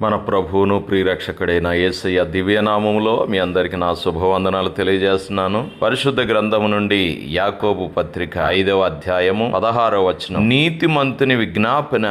మన ప్రభువును ప్రియరక్షకుడైన యేసయ్య దివ్యనామములో మీ అందరికి నా శుభవందనాలు తెలియజేస్తున్నాను. పరిశుద్ధ గ్రంథము నుండి యాకోబు పత్రిక 5వ అధ్యాయము 16వ వచనం. నీతిమంతుని విజ్ఞాపన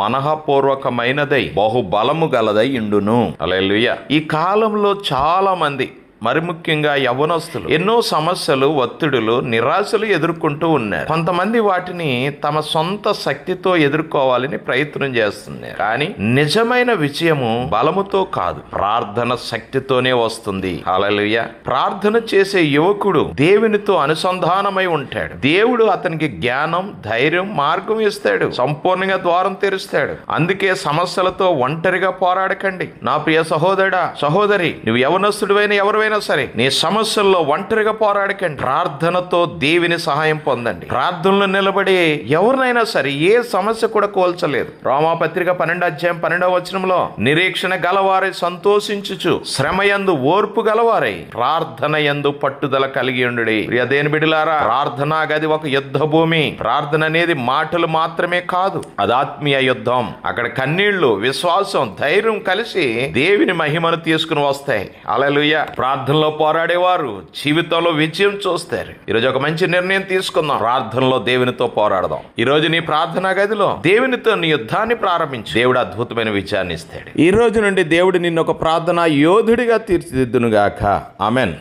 మనఃపూర్వకమైనదై బహుబలము గలదై ఇండును. హల్లెలూయా. ఈ కాలంలో చాలా మంది, మరి ముఖ్యంగా యవ్వనస్తులు, ఎన్నో సమస్యలు, ఒత్తిడులు, నిరాశలు ఎదుర్కొంటూ ఉన్నారు. కొంతమంది వాటిని తమ సొంత శక్తితో ఎదుర్కోవాలని ప్రయత్నం చేస్తున్నారు. కానీ నిజమైన విజయము బలముతో కాదు, ప్రార్థన శక్తితోనే వస్తుంది. హల్లెలూయా. ప్రార్థన చేసే యువకుడు దేవునితో అనుసంధానమై ఉంటాడు. దేవుడు అతనికి జ్ఞానం, ధైర్యం, మార్గం ఇస్తాడు, సంపూర్ణంగా ద్వారం తెరుస్తాడు. అందుకే సమస్యలతో ఒంటరిగా పోరాడకండి. నా ప్రియ సహోదరుడా, సహోదరి, నువ్వు యవనస్తుడివైన ఎవరైనా సరే, నీ సమస్యల్లో ఒంటరిగా పోరాడకండి. ప్రార్థనతో దేవుని సహాయం పొందండి. ప్రార్థనలో నిలబడి ఎవరినైనా సరే ఏ సమస్య కూడా కోల్చలేదు. రోమాపత్రిక 12వ అధ్యాయం 12వ వచనంలో, నిరీక్షణ గలవారై సంతోషించుచు శ్రమయందు ఓర్పు గలవారై ప్రార్థన యందు పట్టుదల కలిగి ఉండుడి. ప్రియ దేని బిడ్డలారా, ప్రార్థనా గది ఒక యుద్ధ భూమి. ప్రార్థన అనేది మాటలు మాత్రమే కాదు, అది ఆత్మీయ యుద్ధం. అక్కడ కన్నీళ్లు, విశ్వాసం, ధైర్యం కలిసి దేవుని మహిమను తీసుకుని వస్తాయి. హల్లెలూయా. ప్రార్థనలో పోరాడేవారు జీవితంలో విజయం చూస్తారు. ఈరోజు ఒక మంచి నిర్ణయం తీసుకుందాం. ప్రార్థనలో దేవునితో పోరాడదాం. ఈరోజు నీ ప్రార్థనా గదిలో దేవునితో నీ యుద్ధాన్ని ప్రారంభించు. దేవుడు అద్భుతమైన విజయాన్ని ఇస్తాడు. ఈ రోజు నుండి దేవుడు నిన్ను ఒక ప్రార్థనా యోధుడిగా తీర్చిదిద్దునుగాక. ఆమెన్.